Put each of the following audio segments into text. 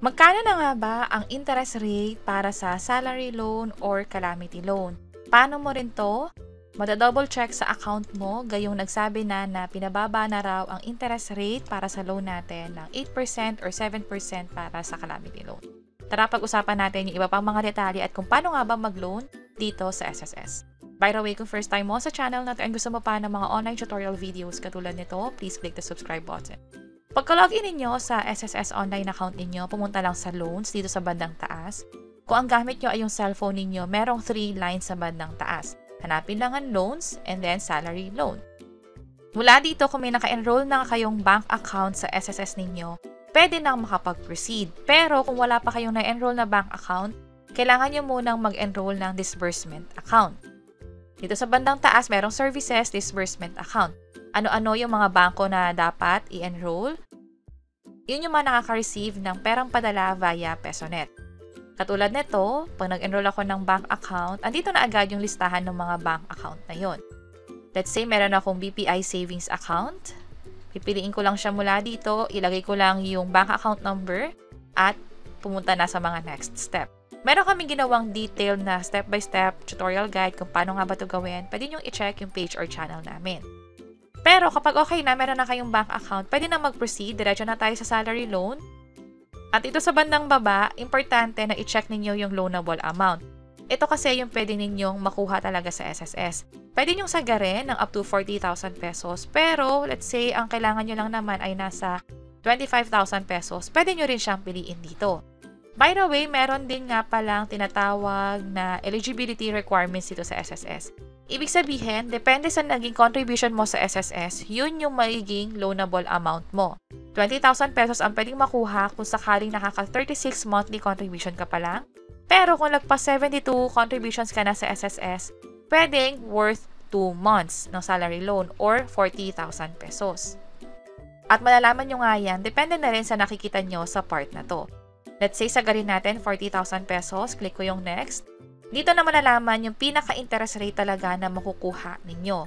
Magkano na nga ba ang interest rate para sa salary loan or calamity loan? Paano mo rin to? Mada-double check sa account mo gayong nagsabi na pinababa na raw ang interest rate para sa loan natin ng 8% or 7% para sa calamity loan. Tara pag-usapan natin yung iba pang mga detalye at kung paano nga ba mag-loan dito sa SSS. By the way, kung first time mo sa channel na to and gusto mo pa ng mga online tutorial videos katulad nito, please click the subscribe button. Pagka-login ninyo sa SSS online account ninyo, pumunta lang sa loans dito sa bandang taas. Kung ang gamit nyo ay yung cellphone ninyo, merong 3 lines sa bandang taas. Hanapin lang ang loans and then salary loan. Mula dito, kung may naka-enroll na kayong bank account sa SSS ninyo, pwede nang makapag-proceed. Pero kung wala pa kayong na-enroll na bank account, kailangan nyo munang mag-enroll ng disbursement account. Dito sa bandang taas, merong services disbursement account. Ano-ano yung mga bangko na dapat i-enroll? Yun yung mga nakaka-receive ng perang padala via PesoNet. Katulad nito, pag nag-enroll ako ng bank account, andito na agad yung listahan ng mga bank account na yon. Let's say, meron akong BPI savings account. Pipiliin ko lang siya mula dito, ilagay ko lang yung bank account number, at pumunta na sa mga next step. Meron kaming ginawang detailed na step-by-step tutorial guide kung paano nga ba ito gawin. Pwede nyo i-check yung page or channel namin. Pero kapag okay na, meron na kayong bank account, pwede na mag-proceed, diretso na tayo sa salary loan. At ito sa bandang baba, importante na i-check ninyo yung loanable amount. Ito kasi yung pwede ninyong makuha talaga sa SSS. Pwede nyong sagarin ng up to 40,000 pesos. Pero, let's say, ang kailangan nyo lang naman ay nasa 25,000 pesos. Pwede nyo rin siyang piliin dito. By the way, meron din nga palang tinatawag na eligibility requirements dito sa SSS. Ibig sabihin, depende sa naging contribution mo sa SSS, yun yung magiging loanable amount mo. 20,000 pesos ang pwedeng makuha kung sakaling nakaka-36 monthly contribution ka pa lang. Pero kung nagpa-72 contributions ka na sa SSS, pwedeng worth 2 months ng salary loan or 40,000 pesos. At malalaman nyo nga yan, depende na rin sa nakikita nyo sa part na to. Let's say, sagarin natin 40,000 pesos, click ko yung next. Dito na malalaman yung pinaka-interest rate talaga na makukuha ninyo.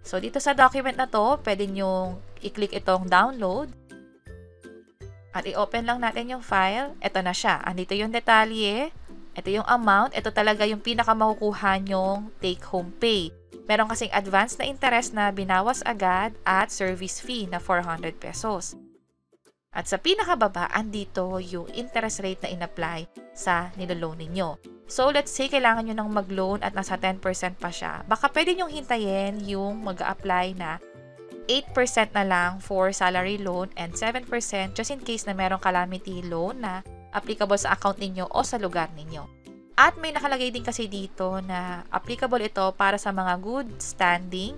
So, dito sa document na to, pwede nyong i-click itong download. At i-open lang natin yung file. Ito na siya. Andito yung detalye. Ito yung amount. Ito talaga yung pinaka-makukuha nyong take-home pay. Meron kasing advance na interest na binawas agad at service fee na 400 pesos. At sa pinakababa, andito yung interest rate na in-apply sa niloloan ninyo. So, let's say, kailangan nyo nang mag-loan at nasa 10% pa siya. Baka pwede nyong hintayin yung mag-a-apply na 8% na lang for salary loan and 7% just in case na merong calamity loan na applicable sa account ninyo o sa lugar ninyo. At may nakalagay din kasi dito na applicable ito para sa mga good standing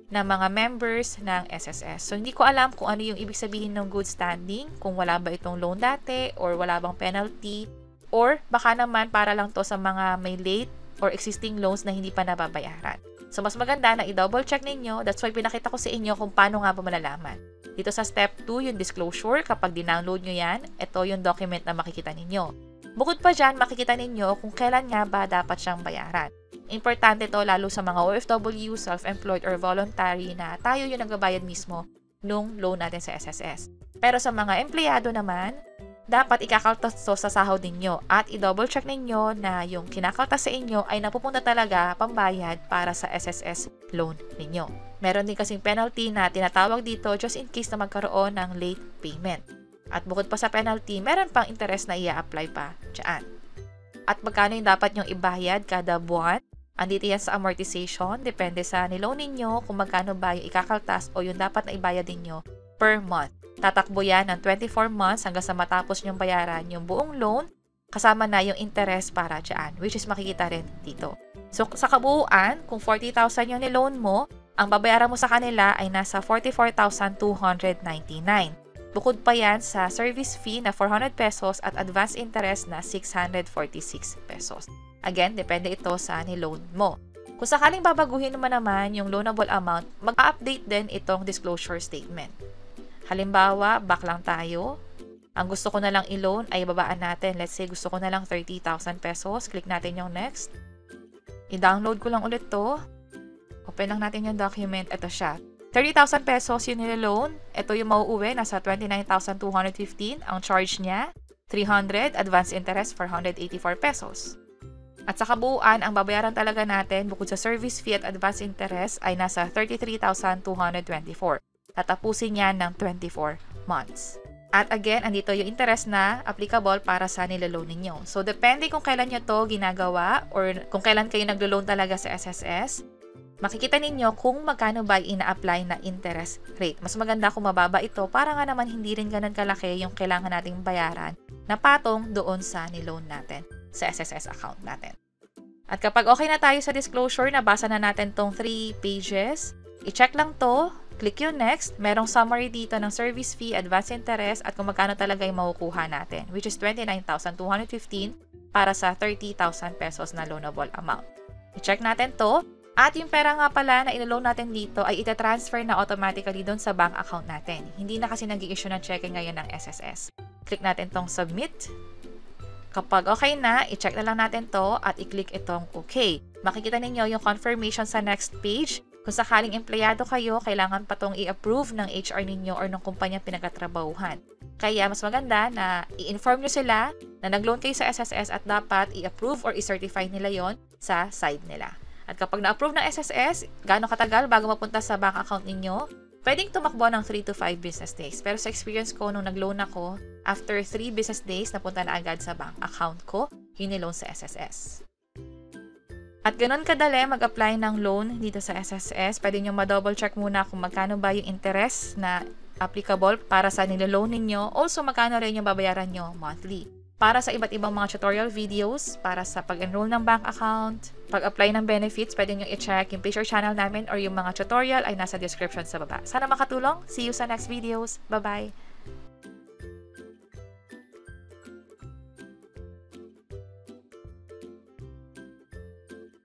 na mga members ng SSS. So, hindi ko alam kung ano yung ibig sabihin ng good standing, kung wala ba itong loan dati or wala bang penalty, or baka naman para lang to sa mga may late or existing loans na hindi pa nababayaran. So, mas maganda na i-double check ninyo. That's why pinakita ko sa inyo kung paano nga ba malalaman. Dito sa step 2, yung disclosure, kapag dinownload nyo yan, ito yung document na makikita ninyo. Bukod pa dyan, makikita ninyo kung kailan nga ba dapat siyang bayaran. Importante to lalo sa mga OFW, self-employed or voluntary na tayo yung nagbabayad mismo nung loan natin sa SSS. Pero sa mga empleyado naman, dapat ikakaltas to sa sahod ninyo at i-double check ninyo na yung kinakaltas sa inyo ay napupunta talaga pambayad para sa SSS loan ninyo. Meron din kasing penalty na tinatawag dito just in case na magkaroon ng late payment. At bukod pa sa penalty, meron pang interest na i-apply pa dyan. At magkano yung dapat nyong ibayad kada buwan? Andito yan sa amortization, depende sa niloan ninyo kung magkano ba yung ikakaltas o yung dapat na ibayad ninyo per month. Tatakbo yan ng 24 months hanggang sa matapos nyong bayaran yung buong loan, kasama na yung interest para dyan, which is makikita rin dito. So, sa kabuuan, kung 40,000 yung niloan mo, ang babayaran mo sa kanila ay nasa 44,299. Bukod pa yan sa service fee na 400 pesos at advance interest na 646 pesos. Again, depende ito sa niloan mo. Kung sakaling babaguhin naman yung loanable amount, mag-update din itong disclosure statement. Halimbawa, back lang tayo. Ang gusto ko na lang i-loan ay babaan natin. Let's say gusto ko na lang 30,000 pesos. Click natin yung next. I-download ko lang ulit to. Open lang natin yung document. Ito siya. 30,000 pesos yung nilo-loan. Ito yung mauuwi. Nasa 29,215 ang charge niya. 300, advance interest 484 pesos. At sa kabuuan, ang babayaran talaga natin bukod sa service fee at advance interest ay nasa 33,224. Tatapusin yan ng 24 months. At again, andito yung interest na applicable para sa nilaloan ninyo. So, depende kung kailan nyo to ginagawa or kung kailan kayo naglo-loan talaga sa SSS, makikita ninyo kung magkano ba ina-apply na interest rate. Mas maganda kung mababa ito para nga naman hindi rin ganun kalaki yung kailangan nating bayaran na patong doon sa niloan natin sa SSS account natin. At kapag okay na tayo sa disclosure, nabasa na natin tong 3 pages, i-check lang to, click yung next, merong summary dito ng service fee, advance interest, at kung magkano talaga yung makukuha natin, which is 29,215 para sa 30,000 pesos na loanable amount. I-check natin to, at yung pera nga pala na ilo-loan natin dito ay ita-transfer na automatically doon sa bank account natin. Hindi na kasi nag-i-issue ng cheque ngayon ng SSS. Click natin tong submit. Kapag okay na, i-check na lang natin to at i-click itong okay. Makikita ninyo yung confirmation sa next page. Kung sakaling empleyado kayo, kailangan pa tong i-approve ng HR ninyo or ng kumpanya pinagkatrabahuhan. Kaya mas maganda na i-inform nyo sila na nag-loan kayo sa SSS at dapat i-approve or i-certify nila yon sa side nila. At kapag na-approve ng SSS, gaano katagal bago mapunta sa bank account ninyo? Pwedeng tumakbo ng 3 to 5 business days. Pero sa experience ko, nung nag-loan ako, after 3 business days, napunta na agad sa bank account ko yung niloan sa SSS. At ganun kadali mag-apply ng loan dito sa SSS. Pwede nyo ma-double check muna kung magkano ba yung interest na applicable para sa niloloan ninyo. Also, magkano rin yung babayaran nyo monthly. Para sa iba't ibang mga tutorial videos, para sa pag-enroll ng bank account, pag-apply ng benefits, pwede nyo i-check yung Payshare channel namin or yung mga tutorial ay nasa description sa baba. Sana makatulong. See you sa next videos. Bye-bye!